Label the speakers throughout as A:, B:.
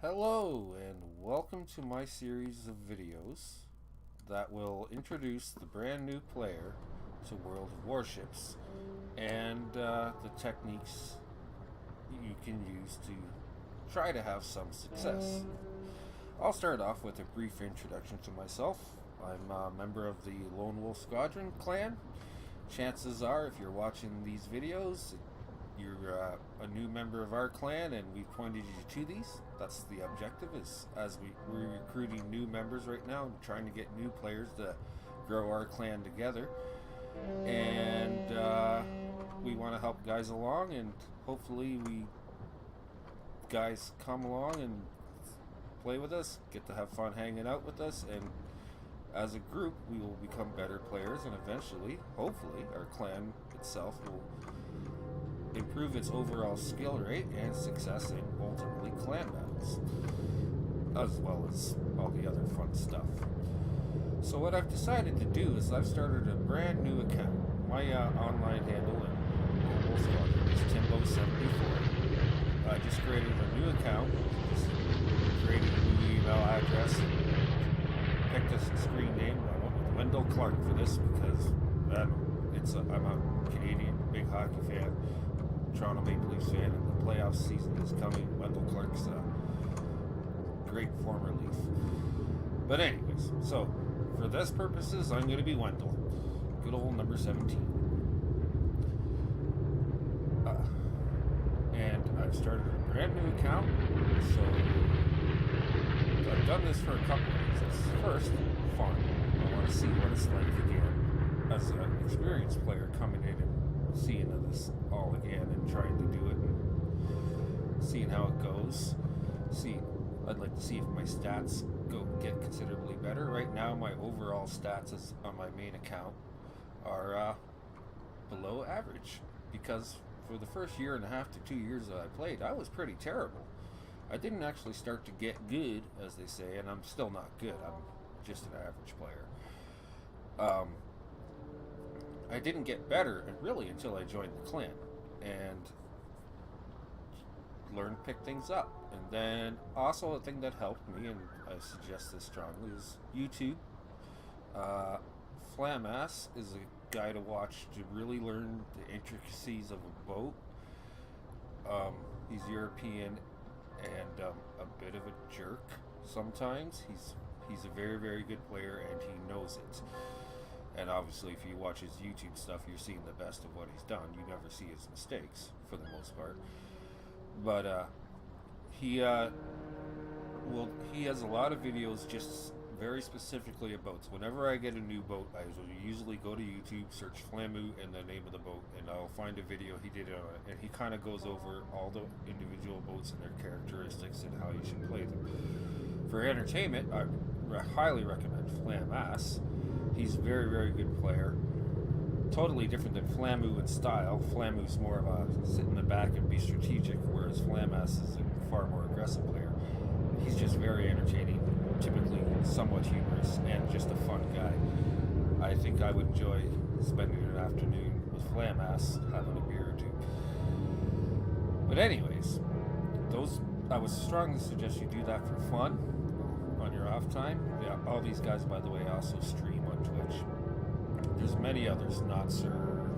A: Hello and welcome to my series of videos that will introduce the brand new player to World of Warships and the techniques you can use to try to have some success. I'll start off with a brief introduction to myself. I'm a member of the Lone Wolf Squadron clan. Chances are, if you're watching these videos, you're a new member of our clan, and we've pointed you to these. That's the objective, is as we're recruiting new members right now and trying to get new players to grow our clan together. And we want to help guys along, and hopefully guys come along and play with us, get to have fun hanging out with us, and as a group we will become better players, and eventually, hopefully, our clan itself will improve its overall skill rate and success in ultimately clan battles, as well as all the other fun stuff. So what I've decided to do is I've started a brand new account. My online handle in Mobile Squadron is Timbo74. I just created a new account, just created a new email address, and picked a screen name. I went with Wendell Clark for this because I'm a Canadian big hockey fan, Toronto Maple Leafs fan, and the playoff season is coming. Wendell Clark's a great former Leaf. But anyways, so for this purposes, I'm going to be Wendell. Good old number 17. And I've started a brand new account, so I've done this for a couple of reasons. First, fun. I want to see what it's like again as an experienced player coming in and seeing this all again and trying to do it and seeing how it goes. I'd like to see if my stats get considerably better. Right now, my overall stats on my main account are below average, because for the first year and a half to 2 years that I played, I was pretty terrible. I didn't actually start to get good, as they say, and I'm still not good. I'm just an average player. I didn't get better really until I joined the clan and learned to pick things up. And then also a thing that helped me, and I suggest this strongly, is YouTube. Flamass is a guy to watch to really learn the intricacies of a boat. He's European and a bit of a jerk sometimes. He's a very, very good player, and he knows it. And obviously, if you watch his YouTube stuff, you're seeing the best of what he's done. You never see his mistakes, for the most part. But he has a lot of videos just very specifically about boats. Whenever I get a new boat, I usually go to YouTube, search Flamu and the name of the boat, and I'll find a video he did on it. And he kind of goes over all the individual boats and their characteristics and how you should play them. For entertainment, I highly recommend Flamass. He's a very, very good player. Totally different than Flamu in style. Flamu's more of a sit in the back and be strategic, whereas Flamass is a far more aggressive player. He's just very entertaining, typically somewhat humorous, and just a fun guy. I think I would enjoy spending an afternoon with Flamass, having a beer or two. But anyways, I would strongly suggest you do that for fun on your off time. Yeah, all these guys, by the way, also stream on Twitch. There's many others, not Sir,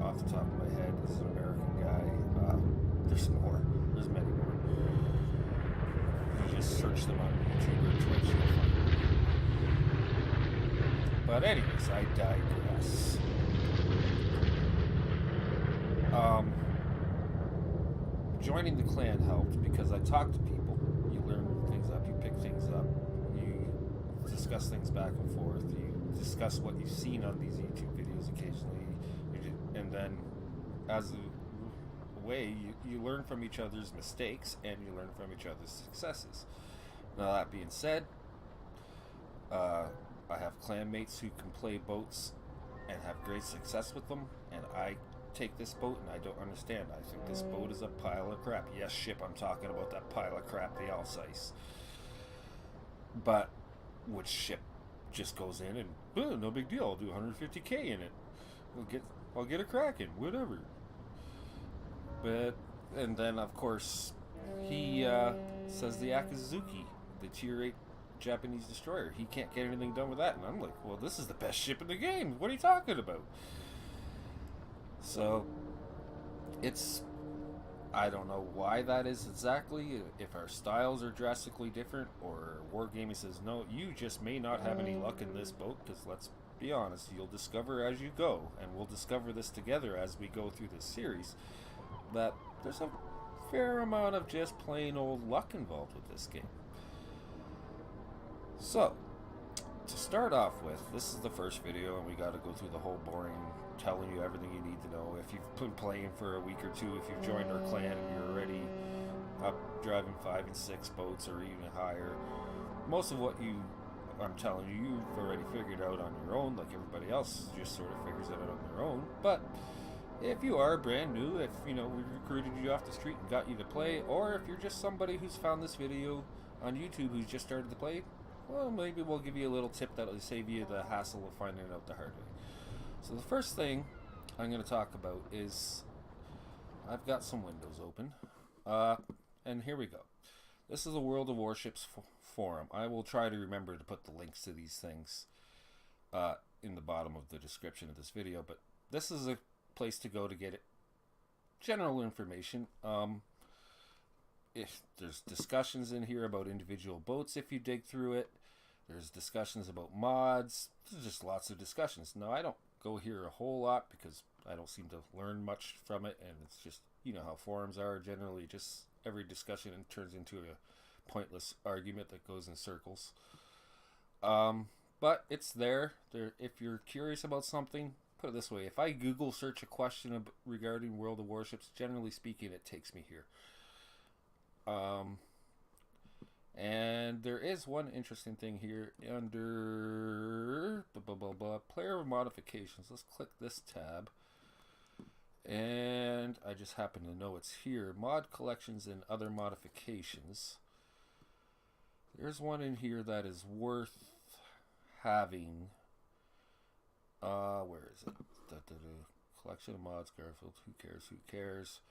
A: off the top of my head. This is an American guy. There's more. There's many more. You just search them on YouTube or Twitch. But anyways, I digress. Joining the clan helped because I talked to people. You learn things up, you pick things up, you discuss things back and forth, you discuss what you've seen on these YouTube videos occasionally, and then as a way, you learn from each other's mistakes and you learn from each other's successes. Now, that being said, I have clanmates who can play boats and have great success with them, and I take this boat and I don't understand. I think this boat is a pile of crap. Yes, ship, I'm talking about that pile of crap, the Alsace. But which ship just goes in and no big deal, I'll do 150k in it. I'll get a Kraken, whatever. But and then of course he says the Akazuki, the Tier 8 Japanese destroyer. He can't get anything done with that. And I'm like, well, this is the best ship in the game. What are you talking about? So, it's... I don't know why that is exactly, if our styles are drastically different, or Wargaming says, no, you just may not have any luck in this boat, because let's be honest, you'll discover as you go, and we'll discover this together as we go through this series, that there's a fair amount of just plain old luck involved with this game. So, to start off with, this is the first video, and we got to go through the whole boring telling you everything you need to know. If you've been playing for a week or two, if you've joined our clan and you're already up driving 5 and 6 boats or even higher, most of what I'm telling you, you've already figured out on your own, like everybody else just sort of figures it out on their own. But if you are brand new, if we recruited you off the street and got you to play, or if you're just somebody who's found this video on YouTube who's just started to play, well, maybe we'll give you a little tip that'll save you the hassle of finding it out the hard way. So the first thing I'm going to talk about is, I've got some windows open, and here we go. This is a World of Warships forum. I will try to remember to put the links to these things in the bottom of the description of this video, but this is a place to go to get general information. If there's discussions in here about individual boats, if you dig through it, there's discussions about mods. There's just lots of discussions. Now, I don't go here a whole lot because I don't seem to learn much from it, and it's just, you know how forums are generally, just every discussion turns into a pointless argument that goes in circles. But it's there. If you're curious about something, put it this way, if I Google search a question regarding World of Warships, generally speaking, it takes me here. And there is one interesting thing here under player modifications. Let's click this tab, and I just happen to know it's here. Mod collections and other modifications. There's one in here that is worth having. Where is it? Collection of mods, Garfield. Who cares? Who cares?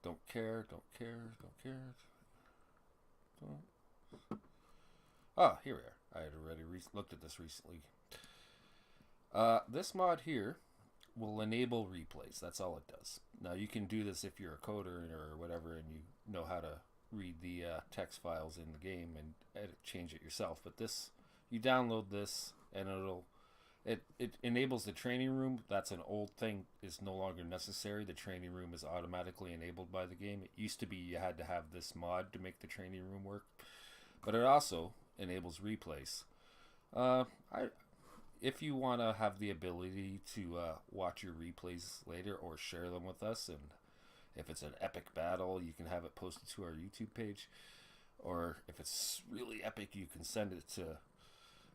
A: Don't care. Don't care. Don't care. Ah, here we are. I had already looked at this recently. This mod here will enable replays. That's all it does. Now, you can do this if you're a coder or whatever and you know how to read the text files in the game and change it yourself. But this, you download this and it enables the training room. That's an old thing. Is no longer necessary. The training room is automatically enabled by the game. It used to be you had to have this mod to make the training room work. But it also enables replays. If you want to have the ability to watch your replays later or share them with us, and if it's an epic battle, you can have it posted to our YouTube page. Or if it's really epic, you can send it to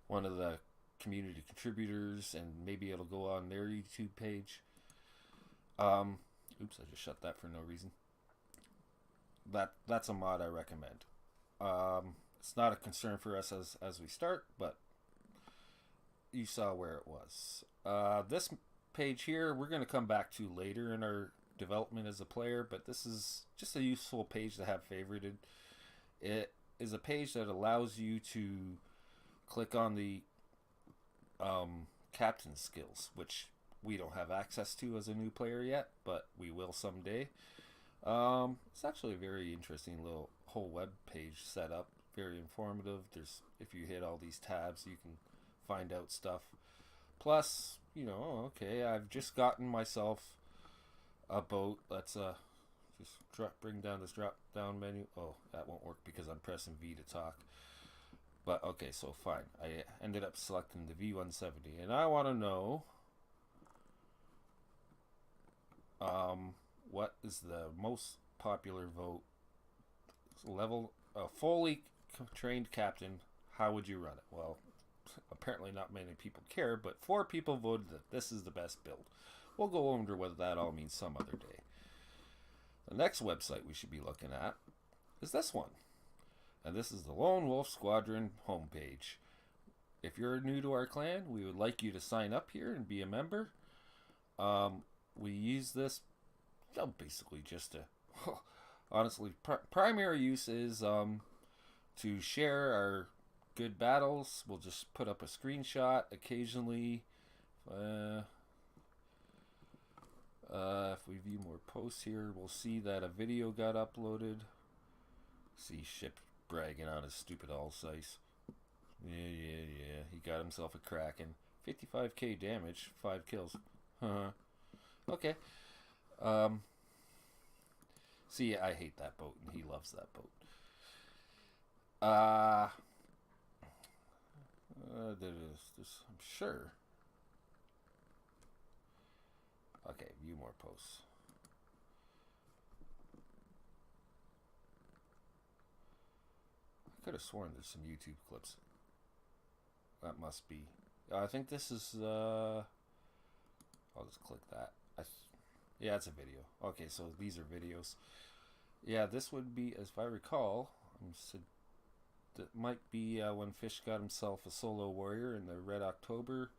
A: one of the community contributors, and maybe it'll go on their YouTube page. Oops, I just shut that for no reason. That's a mod I recommend. It's not a concern for us as we start, but you saw where it was. This page here, we're going to come back to later in our development as a player, but this is just a useful page to have favorited. It is a page that allows you to click on the captain skills, which we don't have access to as a new player yet, but we will someday. It's actually a very interesting little whole web page setup, very informative. If you hit all these tabs, you can find out stuff. Plus, okay, I've just gotten myself a boat. Let's just bring down this drop down menu. Oh, that won't work because I'm pressing V to talk. But okay, so fine. I ended up selecting the V170, and I want to know what is the most popular vote level. A fully trained captain, how would you run it? Well, apparently not many people care, but 4 people voted that this is the best build. We'll go over whether that all means some other day. The next website we should be looking at is this one. And this is the Lone Wolf Squadron homepage. If you're new to our clan, we would like you to sign up here and be a member. We use this basically just to Honestly, primary use is to share our good battles. We'll just put up a screenshot occasionally. Uh, if we view more posts here, we'll see that a video got uploaded. See Ship bragging on his stupid all size. Yeah. He got himself a Kraken. 55k damage, 5 kills. Okay. See, I hate that boat, and he loves that boat. There's, I'm sure. Okay, view more posts. I could have sworn there's some YouTube clips. That must be. I think this is. I'll just click that. Yeah, it's a video. Okay, so these are videos. Yeah, this would be, as if I recall, that might be when Fish got himself a solo warrior in the Red October.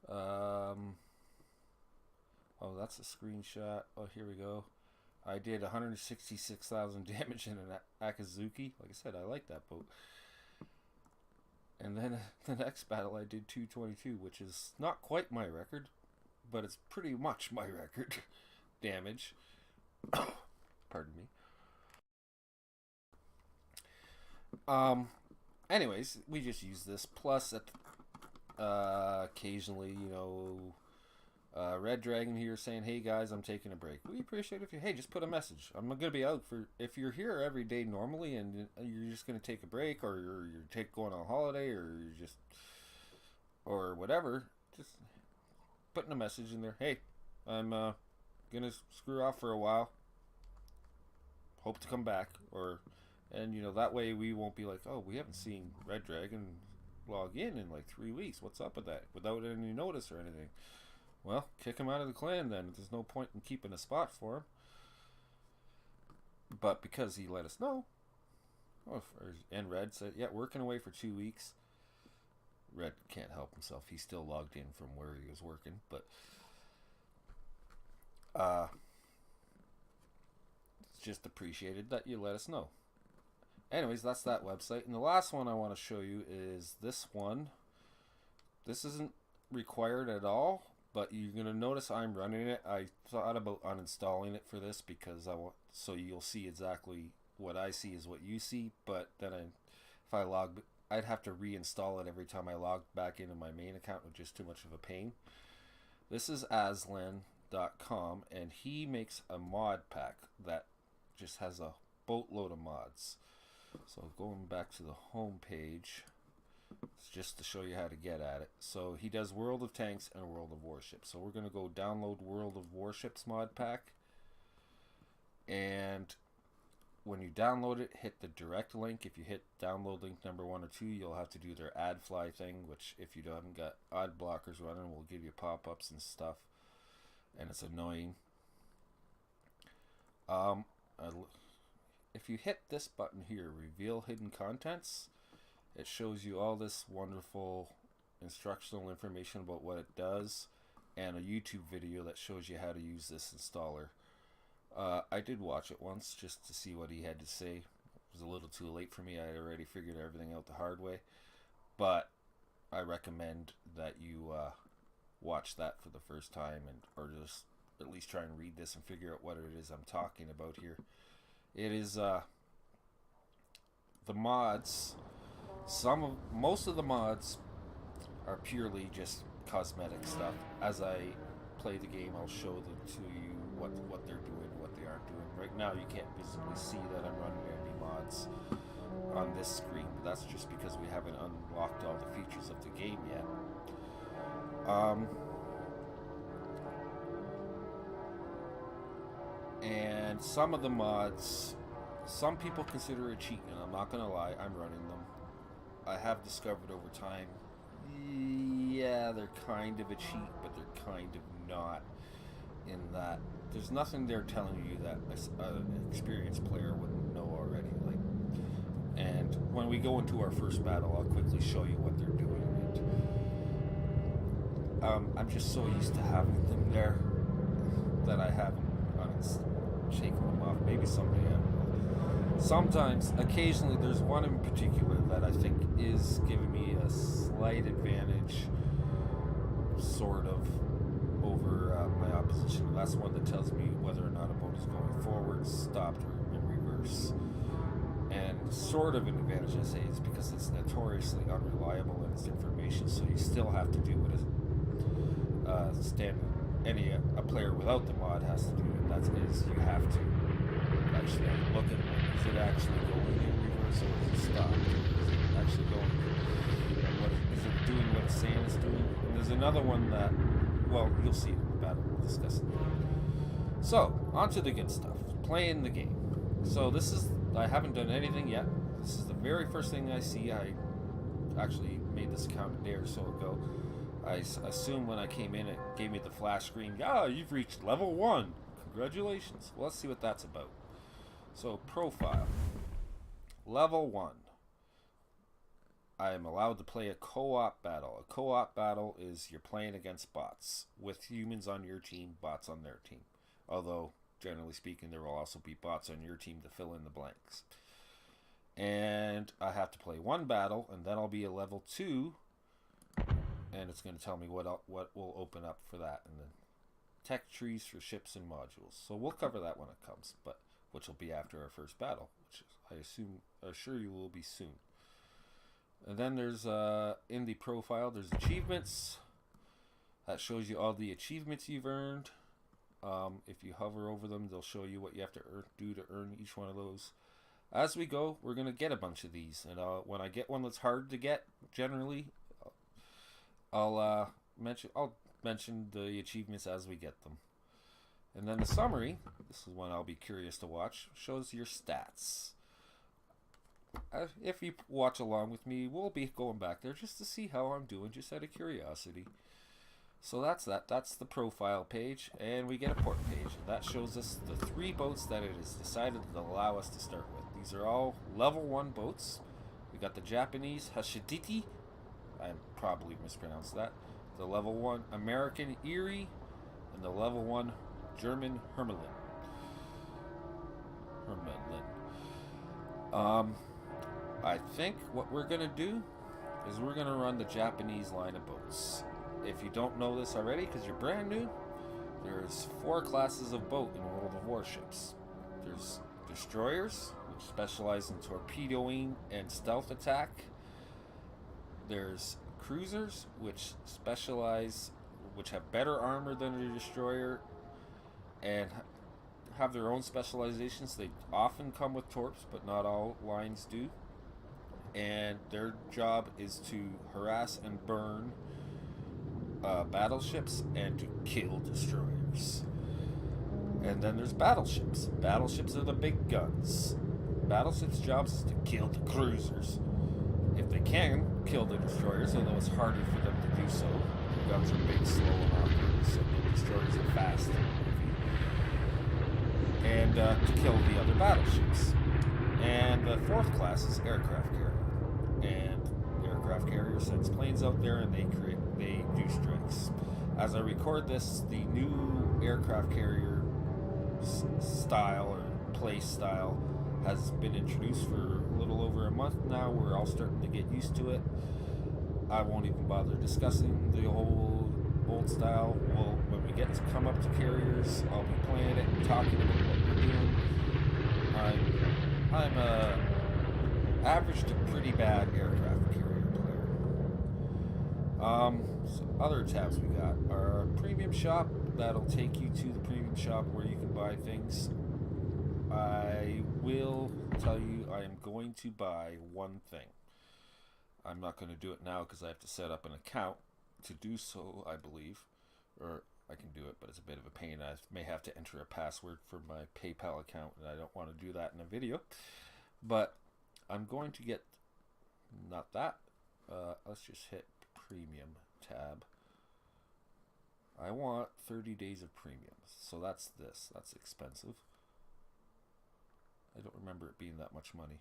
A: Oh, that's a screenshot. Oh, here we go. I did 166,000 damage in an Akazuki. Like I said, I like that boat. And then the next battle I did 222, which is not quite my record, but it's pretty much my record damage. Pardon me. Anyways, we just use this. Plus, occasionally, you know, Red Dragon here saying, "Hey guys, I'm taking a break. We appreciate if you, hey, just put a message. I'm gonna be out for, if you're here every day normally and you're just gonna take a break, or you're going on holiday, or you're just, or whatever, just putting a message in there. Hey, I'm gonna screw off for a while. Hope to come back." Or, and you know, that way we won't be like, "Oh, we haven't seen Red Dragon log in like 3 weeks. What's up with that?" Without any notice or anything. Well, kick him out of the clan then. There's no point in keeping a spot for him. But because he let us know, and Red said, "Yeah, working away for 2 weeks." Red can't help himself. He's still logged in from where he was working, but it's just appreciated that you let us know. Anyways, that's that website. And the last one I want to show you is this one. This isn't required at all, but you're going to notice I'm running it. I thought about uninstalling it for this because I want, so you'll see exactly what I see is what you see, but then if I log, I'd have to reinstall it every time I log back into my main account, which is too much of a pain. This is Aslan.com, and he makes a mod pack that just has a boatload of mods. So going back to the home page, it's just to show you how to get at it. So he does World of Tanks and World of Warships. So we're going to go download World of Warships mod pack. And when you download it, hit the direct link. If you hit download link number 1 or 2, you'll have to do their ad fly thing, which if you haven't got ad blockers running, will give you pop-ups and stuff. And it's annoying. If you hit this button here, reveal hidden contents, it shows you all this wonderful instructional information about what it does, and a YouTube video that shows you how to use this installer. I did watch it once just to see what he had to say. It was a little too late for me. I already figured everything out the hard way, but I recommend that you watch that for the first time, and or just at least try and read this and figure out what it is I'm talking about here. It is the mods. Most of the mods are purely just cosmetic stuff. As I play the game, I'll show them to you what they're doing, what they aren't doing. Right now, you can't visibly see that I'm running any mods on this screen, but that's just because we haven't unlocked all the features of the game yet. And some of the mods, some people consider it cheating, and I'm not gonna lie, I'm running them. I have discovered over time, yeah, they're kind of a cheat, but they're kind of not, in that there's nothing there telling you that an experienced player wouldn't know already. Like, and when we go into our first battle, I'll quickly show you what they're doing. And, I'm just so used to having them there that I haven't taking them off. Maybe someday I will. Sometimes, occasionally, there's one in particular that I think is giving me a slight advantage, sort of, over my opposition. That's one that tells me whether or not a boat is going forward, stopped, or in reverse. And sort of an advantage, I say, is because it's notoriously unreliable in its information, so you still have to do what a player without the mod has to do. And that is, you have to actually look at it. Is it actually going in reverse, or is it stopped? Is it actually going? Is it doing what it's saying it's doing? And there's another one that, well, you'll see it in the battle. We'll discuss it later. So, on to the good stuff. Playing the game. So I haven't done anything yet. This is the very first thing I see. I actually made this account a day or so ago. I assume when I came in, it gave me the flash screen. Yeah, you've reached level 1. Congratulations. Well, let's see what that's about. So, profile. Level 1. I am allowed to play a co-op battle. A co-op battle is you're playing against bots, with humans on your team, bots on their team. Although, generally speaking, there will also be bots on your team to fill in the blanks. And I have to play one battle, and then I'll be a level 2, and it's going to tell me what will open up for that, and then tech trees for ships and modules. So we'll cover that when it comes, but which will be after our first battle, which I assure you will be soon. And then there's in the profile, there's achievements. That shows you all the achievements you've earned. If you hover over them, they'll show you what you have to do to earn each one of those. As we go, we're going to get a bunch of these. And when I get one that's hard to get, generally, I'll mention the achievements as we get them. And then the summary, this is one I'll be curious to watch, shows your stats. If you watch along with me, we'll be going back there just to see how I'm doing, just out of curiosity. So that's that. That's the profile page, and we get a port page. And that shows us the 3 boats that it has decided to allow us to start with. These are all level 1 boats. We got the Japanese Hashiditi. I probably mispronounced that. The level 1 American Erie, and the level 1 German Hermelin. I think what we're going to do is we're going to run the Japanese line of boats. If you don't know this already, because you're brand new, there's 4 classes of boat in World of Warships. There's destroyers, which specialize in torpedoing and stealth attack. There's cruisers, which have better armor than a destroyer and have their own specializations. They often come with torps, but not all lines do. And their job is to harass and burn battleships and to kill destroyers. And then there's battleships. Battleships are the big guns. Battleships' jobs is to kill the cruisers. If they can kill the destroyers, although it's harder for them to do so. The guns are big, slow, and awkward, so the destroyers are fast and to kill the other battleships. And the 4th class is aircraft carrier. And the aircraft carrier sends planes out there, and they do strikes. As I record this, the new aircraft carrier style or play style has been introduced for a little over a month now. We're all starting to get used to it. I won't even bother discussing the old style. Well, when we get to come up to carriers, I'll be playing it and talking about what we're doing. I'm a average to pretty bad aircraft carrier player. So other tabs we got are a premium shop. That'll take you to the premium shop where you can buy things. I will tell you I am going to buy one thing. I'm not going to do it now because I have to set up an account to do so, I believe. Or I can do it, but it's a bit of a pain. I may have to enter a password for my PayPal account, and I don't want to do that in a video. But I'm going to get, not that, let's just hit premium tab. I want 30 days of premiums. So that's this. That's expensive. I don't remember it being that much money.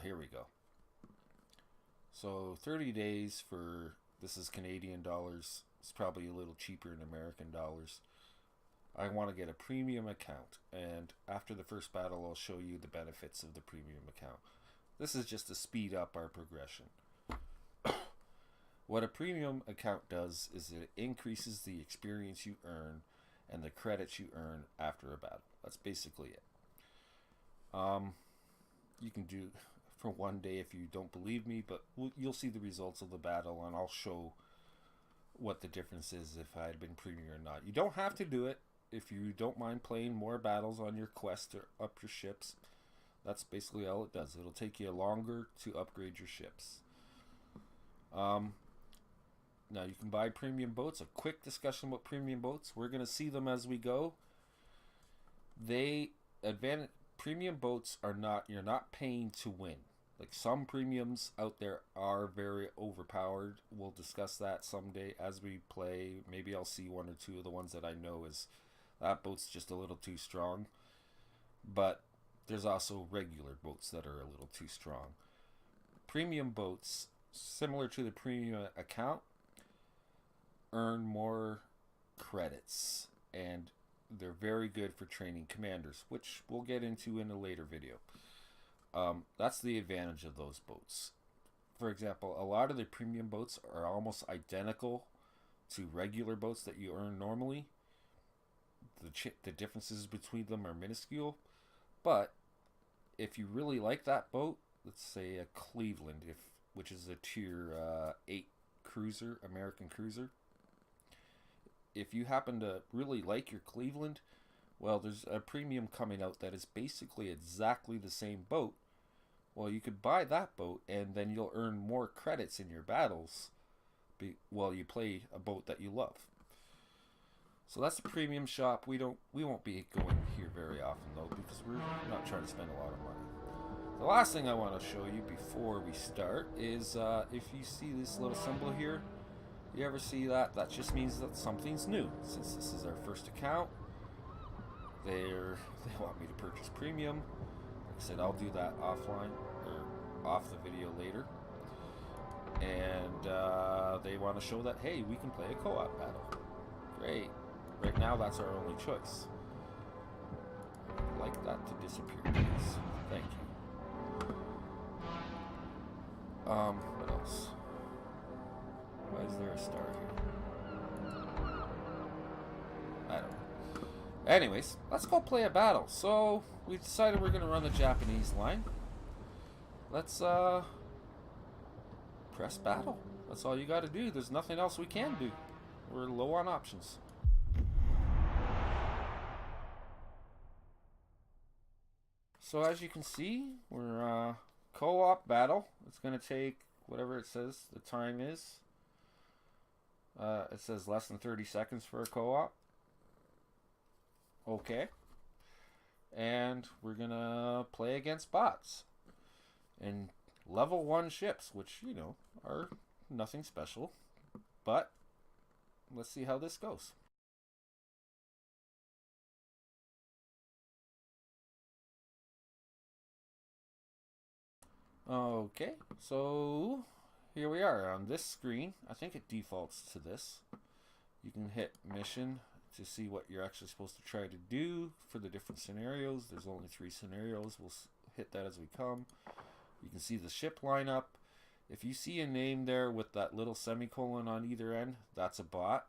A: Here we go. So 30 days for, this is Canadian dollars. It's probably a little cheaper in American dollars. I want to get a premium account, and after the first battle I'll show you the benefits of the premium account. This is just to speed up our progression. What a premium account does is it increases the experience you earn and the credits you earn after a battle. That's basically it. You can do for one day if you don't believe me, but you'll see the results of the battle and I'll show what the difference is if I had been premium or not. You don't have to do it if you don't mind playing more battles on your quest or up your ships. That's basically all it does. It'll take you longer to upgrade your ships. Now you can buy premium boats. A quick discussion about premium boats. We're going to see them as we go. Premium boats are not, you're not paying to win. Like some premiums out there are very overpowered. We'll discuss that someday as we play. Maybe I'll see one or two of the ones that I know is that boat's just a little too strong. But there's also regular boats that are a little too strong. Premium boats, similar to the premium account, earn more credits, and they're very good for training commanders, which we'll get into in a later video. That's the advantage of those boats. For example, a lot of the premium boats are almost identical to regular boats that you earn normally. The differences between them are minuscule, but if you really like that boat, let's say a Cleveland, which is a tier 8 cruiser, American cruiser. If you happen to really like your Cleveland, well, there's a premium coming out that is basically exactly the same boat. Well, you could buy that boat, and then you'll earn more credits in your battles while you play a boat that you love. So that's the premium shop. We won't be going here very often though, because we're not trying to spend a lot of money. The last thing I want to show you before we start is if you see this little symbol here. You ever see that? That just means that something's new. Since this is our first account, they want me to purchase premium. Like I said, I'll do that offline or off the video later. And they want to show that, hey, we can play a co-op battle. Great. Right now, that's our only choice. I'd like that to disappear, please. Thank you. What else? Why is there a star here? I don't know. Anyways, let's go play a battle. So, we decided we're going to run the Japanese line. Let's, press battle. That's all you got to do. There's nothing else we can do. We're low on options. So, as you can see, we're, co-op battle. It's going to take whatever it says the time is. It says less than 30 seconds for a co-op. Okay. And we're gonna play against bots. And level 1 ships, which, you know, are nothing special. But, let's see how this goes. Okay, so here we are on this screen. I think it defaults to this. You can hit mission to see what you're actually supposed to try to do for the different scenarios. There's only 3 scenarios. We'll hit that as we come. You can see the ship lineup. If you see a name there with that little semicolon on either end, that's a bot.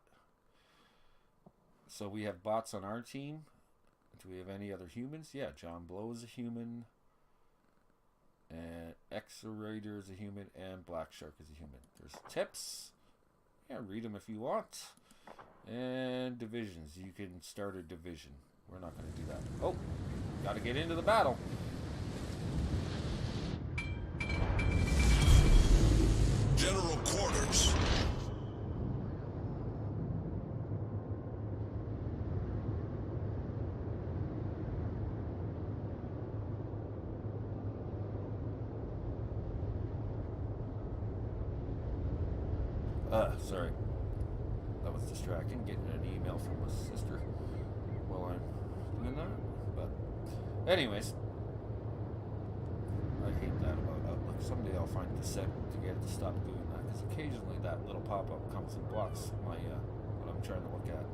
A: So we have bots on our team. Do we have any other humans? Yeah, John Blow is a human. And X-Raider is a human, and Black Shark is a human. There's tips. Yeah, read them if you want. And divisions. You can start a division. We're not going to do that. Oh, got to get into the battle.
B: General quarters.
A: Sorry. That was distracting, getting an email from my sister while I'm doing that. But anyways, I hate that about Outlook. Someday I'll find the setting to get it to stop doing that, because occasionally that little pop-up comes and blocks my what I'm trying to look at.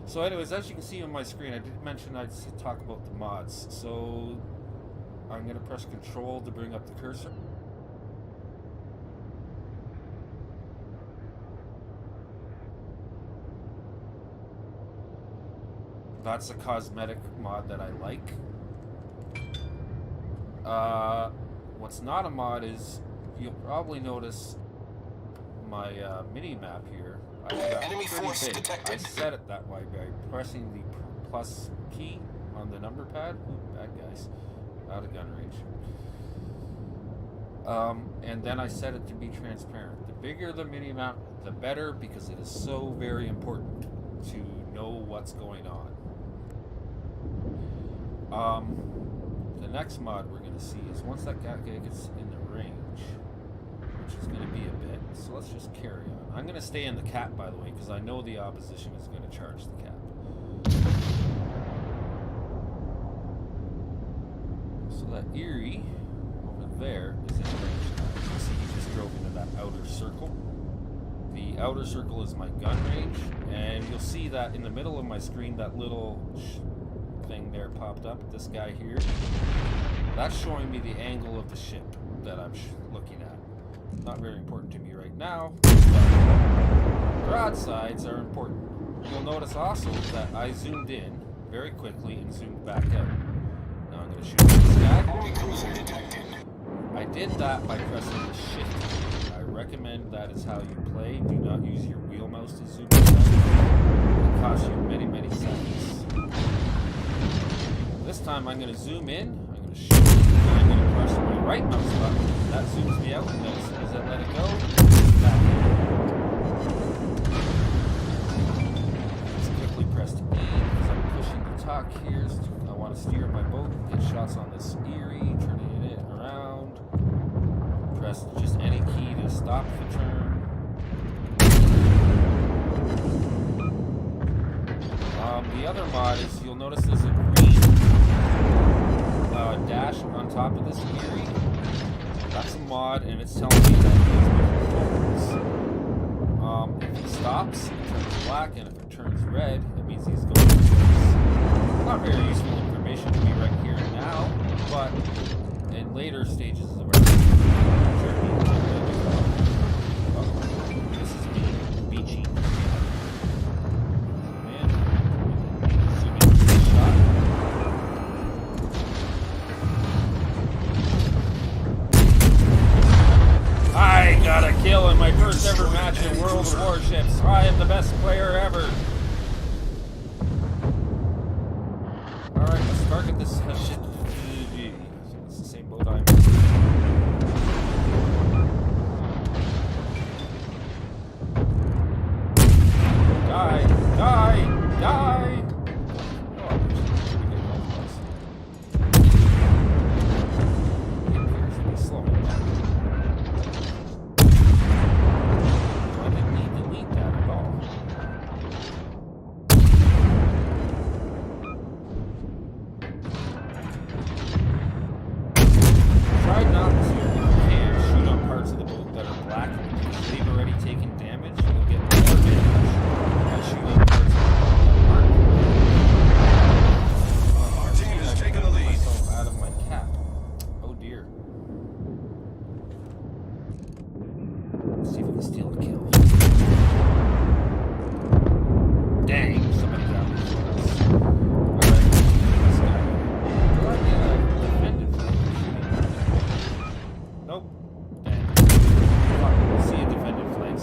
A: So anyways, as you can see on my screen, I did mention I'd talk about the mods. So I'm going to press Control to bring up the cursor. That's a cosmetic mod that I like. What's not a mod is, you'll probably notice my mini map here.
B: Enemy force detected.
A: I set it that way by pressing the plus key on the number pad. Ooh, bad guys. Out of gun range. And then I set it to be transparent. The bigger the mini map, the better, because it is so very important to know what's going on. The next mod we're going to see is once that guy gets in the range, which is going to be a bit, so let's just carry on. I'm going to stay in the cap, by the way, because I know the opposition is going to charge the cap. So that Erie over there is in range now. You can see he just drove into that outer circle. The outer circle is my gun range, and you'll see that in the middle of my screen, that little thing there popped up, this guy here. That's showing me the angle of the ship that I'm looking at. Not very important to me right now, but broadsides are important. You'll notice also that I zoomed in very quickly and zoomed back out. Now I'm going to shoot this guy. I did that by pressing the shift key. I recommend that is how you play. Do not use your wheel mouse to zoom in. It costs you many, many seconds. This time I'm going to zoom in, I'm going to shoot, and I'm going to press my right mouse button. That zooms me out, and then as soon as I let it go, back in. Just quickly press E because I'm pushing the talk here. I want to steer my boat, get shots on this Erie, turning it around. Press just any key to stop the turn. The other mod is, you'll notice there's a green dash on top of this Erie. That's a mod, and it's telling me that if he stops, it turns black, and if it turns red, it means he's going to space. Not very useful information to me right here and now, but in later stages of our journey, this is me beaching. Got a kill in my first ever match in World of Warships. I am the best player ever. Alright, let's target this shit. So it's the same boat I'm in. Die! Die! Die! See if we can steal a kill. Dang, somebody got me. Alright, this guy. Do I get a defended flank shooting? Nope. Dang. Fuck, we'll see a defended flank.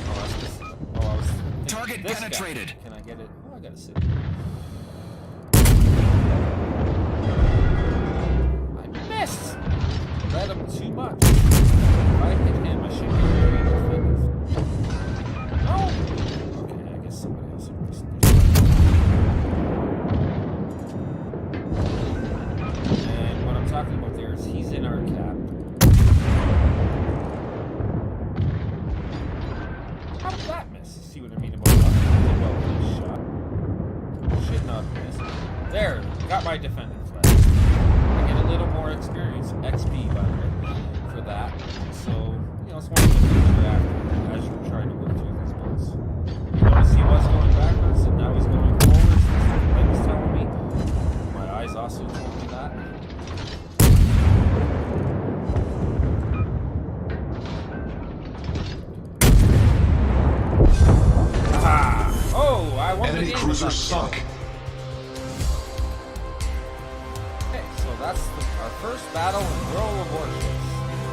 A: Oh, that's this. Oh, I was thinking
B: Target
A: this
B: penetrated.
A: Guy. Can I get it? Oh, I gotta sit here. I missed! Read him too much. If I hit him, I should be very defended. No! Okay, I guess somebody else would listen to this. And what I'm talking about there is he's in our cap. How did that miss? See what I mean about that? Shot. Should not miss. There, got my defendant flag. I get a little more experience, XP by the way, for that. So, you know, it's one of the things you're after as you're trying to work through these boats. notice he was going backwards and now he's going forwards. That's what the light was telling me. My eyes also told me that. Ah! Oh, I won the
B: Enemy
A: game.
B: cruiser sunk.
A: Okay, so that's our first battle in World of Warships.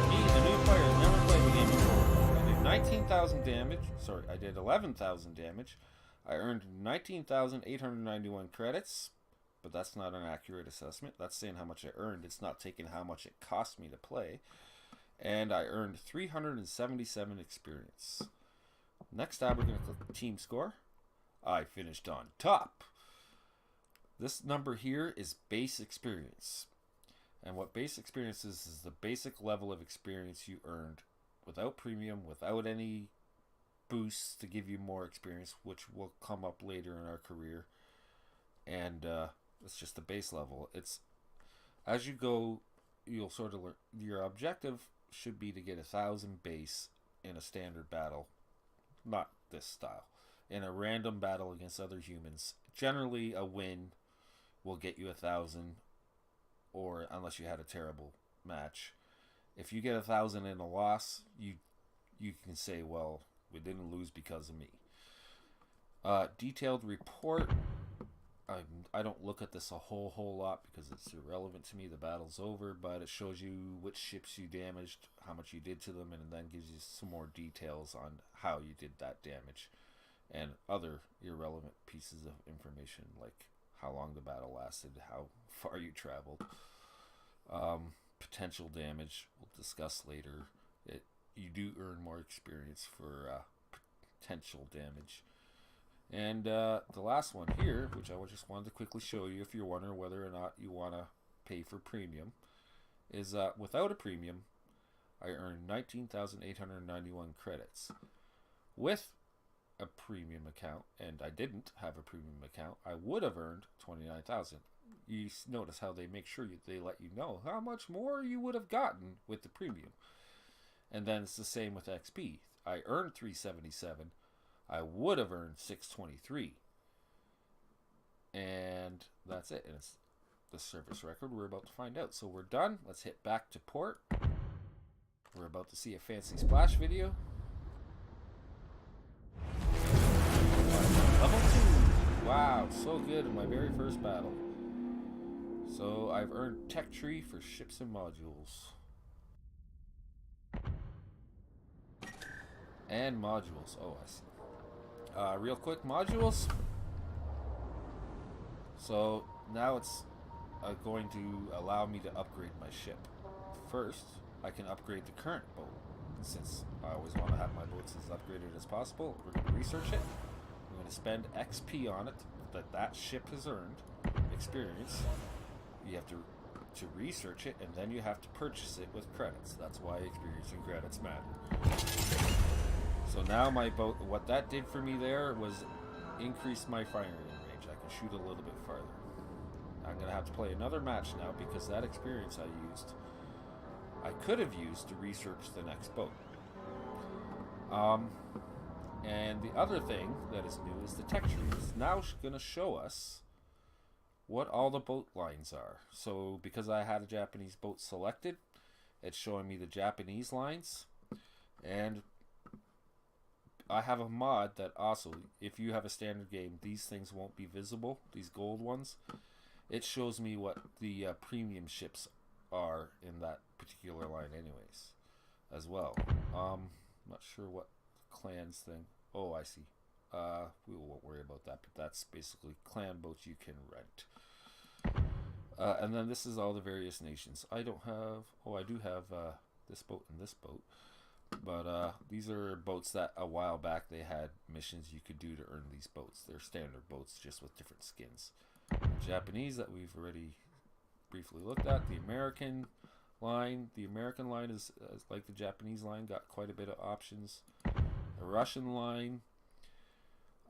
A: Me, the new player, has never played the game before. I did 19,000 damage. Sorry, I did 11,000 damage. I earned 19,891 credits, but that's not an accurate assessment. That's saying how much I earned. It's not taking how much it cost me to play. And I earned 377 experience. Next tab, we're going to click the team score. I finished on top. This number here is base experience. And what base experience is the basic level of experience you earned without premium, without any boosts to give you more experience, which will come up later in our career. And it's just the base level. It's as you go, you'll sort of learn. Your objective should be to get 1,000 base in a standard battle, not this style. In a random battle against other humans, generally a win will get you 1,000, or unless you had a terrible match. If you get 1,000 in a loss, you can say, well, we didn't lose because of me. Detailed report. I don't look at this a whole lot because it's irrelevant to me. The battle's over, but it shows you which ships you damaged, how much you did to them, and then gives you some more details on how you did that damage and other irrelevant pieces of information like how long the battle lasted, how far you traveled. Potential damage we'll discuss later. You do earn more experience for potential damage. And the last one here, which I just wanted to quickly show you if you're wondering whether or not you want to pay for premium, is without a premium, I earned 19,891 credits. With a premium account, and I didn't have a premium account, I would have earned 29,000. You notice how they make sure they let you know how much more you would have gotten with the premium. And then it's the same with XP. I earned 377. I would have earned 623. And that's it. And it's the service record we're about to find out. So we're done. Let's hit back to port. We're about to see a fancy splash video. Level 2. Wow, so good in my very first battle. So I've earned tech tree for ships and modules. And modules. Oh, I see. Real quick, modules. So now it's going to allow me to upgrade my ship. First, I can upgrade the current boat. Since I always want to have my boats as upgraded as possible, we're going to research it. I'm going to spend XP on it that ship has earned. Experience. You have to research it, and then you have to purchase it with credits. That's why experience and credits matter. So now my boat, what that did for me there was increase my firing range. I can shoot a little bit farther. I'm going to have to play another match now because that experience I could have used to research the next boat. And the other thing that is new is the tech tree. It's now going to show us what all the boat lines are. So because I had a Japanese boat selected, it's showing me the Japanese lines. And I have a mod that also, if you have a standard game, these things won't be visible, these gold ones. It shows me what the premium ships are in that particular line anyways, as well. Not sure what clans thing. Oh, I see. We won't worry about that, but that's basically clan boats you can rent. And then this is all the various nations. I don't have... Oh, I do have this boat and this boat. But these are boats that a while back they had missions you could do to earn these boats. They're standard boats just with different skins. The Japanese that we've already briefly looked at. The American line. The American line is like the Japanese line, got quite a bit of options. The Russian line.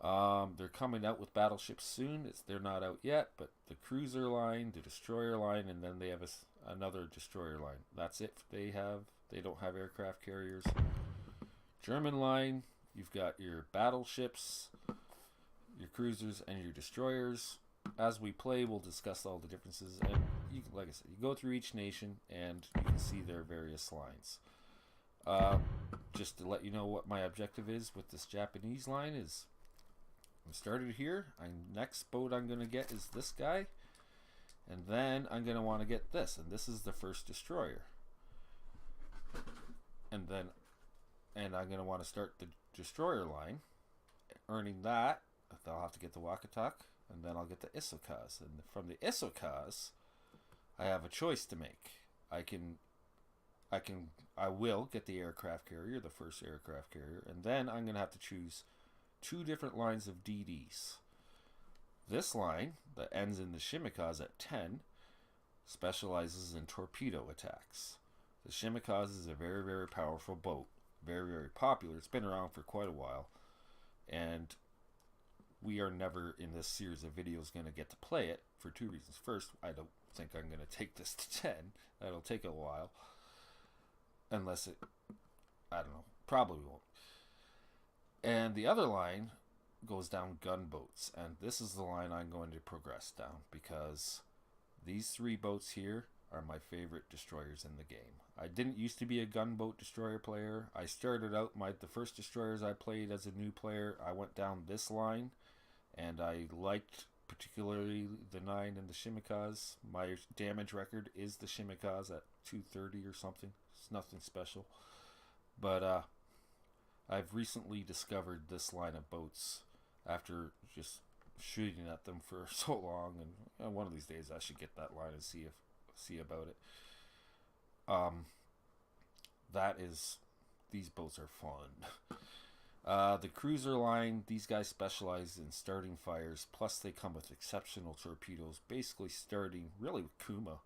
A: They're coming out with battleships soon. They're not out yet, but the cruiser line, the destroyer line, and then they have another destroyer line. That's it. They don't have aircraft carriers. German line, you've got your battleships. your cruisers, and your destroyers. As we play, we'll discuss all the differences, and you, like I said, you go through each nation, and you can see their various lines. Just to let you know what my objective is with this Japanese line is, I started here. Next boat I'm going to get is this guy, and then I'm going to want to get this, and this is the first destroyer. And I'm going to want to start the destroyer line, earning that. I'll have to get the Wakatak, and then I'll get the Isokas. And from the Isokas, I have a choice to make. I will get the aircraft carrier, the first aircraft carrier, and then I'm going to have to choose 2 different lines of DDs. This line, that ends in the Shimikaz at 10, specializes in torpedo attacks. The Shimikaz is a very, very powerful boat. Very, very popular. It's been around for quite a while. And we are never in this series of videos going to get to play it for 2 reasons. First, I don't think I'm going to take this to 10. That'll take a while. Unless it, I don't know, probably won't. And the other line goes down gunboats. And this is the line I'm going to progress down, because these 3 boats here are my favorite destroyers in the game. I didn't used to be a gunboat destroyer player. I started out, the first destroyers I played as a new player, I went down this line, and I liked particularly the 9 and the Shimikaz. My damage record is the Shimikaz at 230 or something. It's nothing special. But I've recently discovered this line of boats after just shooting at them for so long, and one of these days I should get that line and see about it. These boats are fun. The cruiser line, these guys specialize in starting fires, plus they come with exceptional torpedoes, basically starting, really with Kuma.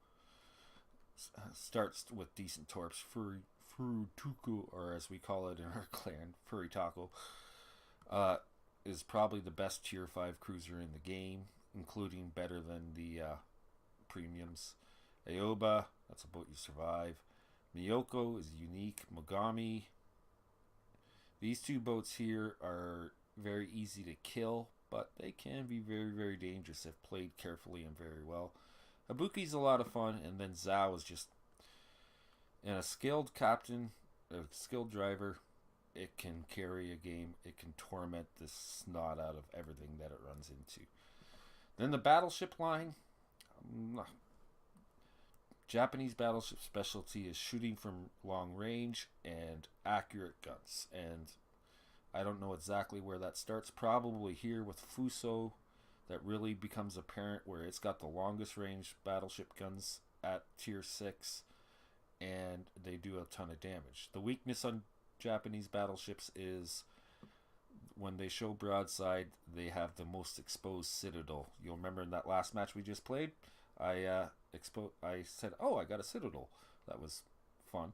A: Starts with decent torps. Furutuku, or as we call it in our clan, Furitako, is probably the best tier 5 cruiser in the game, including better than the premiums. Aoba, that's a boat you survive. Miyoko is unique. Mogami. These 2 boats here are very easy to kill, but they can be very, very dangerous if played carefully and very well. Ibuki's a lot of fun, and then Zao is just, and a skilled captain, a skilled driver, it can carry a game. It can torment the snot out of everything that it runs into. Then the battleship line. Japanese battleship specialty is shooting from long range and accurate guns. And I don't know exactly where that starts. Probably here with Fuso, that really becomes apparent, where it's got the longest range battleship guns at tier 6, and they do a ton of damage. The weakness on Japanese battleships is when they show broadside, they have the most exposed citadel. You'll remember in that last match we just played, I said, oh, I got a citadel. That was fun.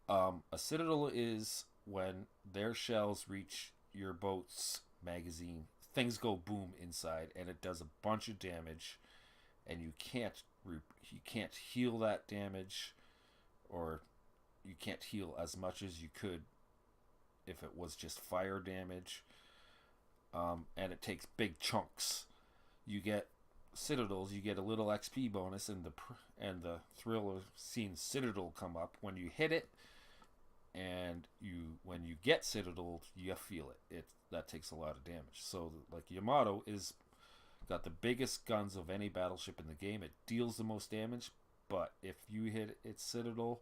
A: A citadel is when their shells reach your boat's magazine. Things go boom inside, and it does a bunch of damage, and you can't heal that damage, or you can't heal as much as you could if it was just fire damage. And it takes big chunks. You get citadels, you get a little XP bonus, and the thrill of seeing citadel come up when you hit it, and when you get citadel, you feel it. That takes a lot of damage. So like Yamato is got the biggest guns of any battleship in the game. It deals the most damage, but if you hit its citadel,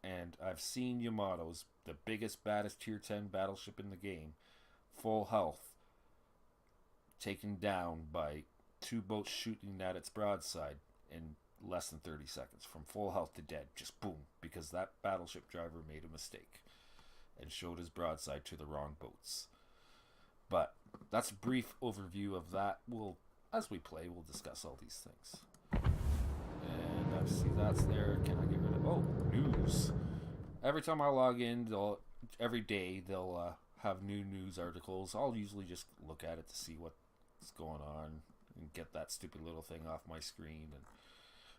A: and I've seen Yamato's, the biggest, baddest tier 10 battleship in the game, full health, taken down by 2 boats shooting at its broadside in less than 30 seconds, from full health to dead, just boom, because that battleship driver made a mistake and showed his broadside to the wrong boats. But that's a brief overview of that. As we play, we'll discuss all these things. And I see that's there. Can I get rid of... news. Every time I log in, every day they'll have new news articles. I'll usually just look at it to see what's going on and get that stupid little thing off my screen. And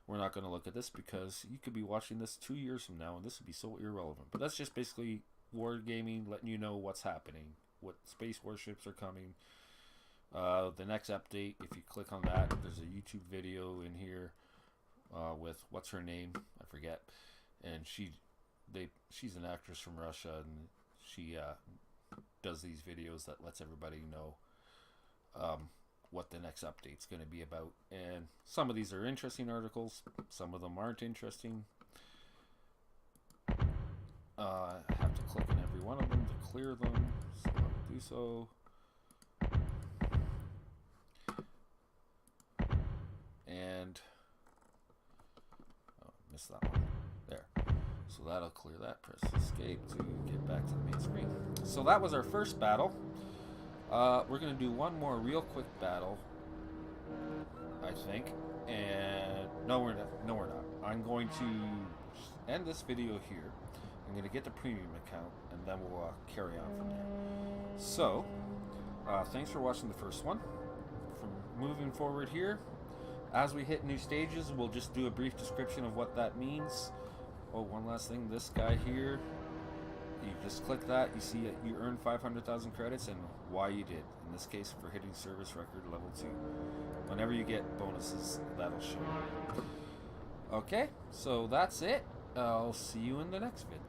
A: we're not going to look at this because you could be watching this 2 years from now and this would be so irrelevant. But that's just basically wargaming, letting you know what's happening, what space warships are coming, The next update, if you click on that, there's a YouTube video in here with what's her name? I forget. And she's an actress from Russia, and she does these videos that lets everybody know what the next update's going to be about. And some of these are interesting articles, some of them aren't interesting. I have to click on every one of them to clear them, so I'll do so. And missed that one. There. So that'll clear that. Press escape to get back to the main screen. So that was our first battle. We're going to do one more real quick battle, I think. And no, we're not. No, we're not. I'm going to end this video here. I'm going to get the premium account, and then we'll carry on from there. So, thanks for watching the first one. From moving forward here, as we hit new stages, we'll just do a brief description of what that means. Oh, one last thing. This guy here, you just click that. You see you earn 500,000 credits and why you did. In this case, for hitting service record level 2. Whenever you get bonuses, that'll show you. Okay, so that's it. I'll see you in the next vid.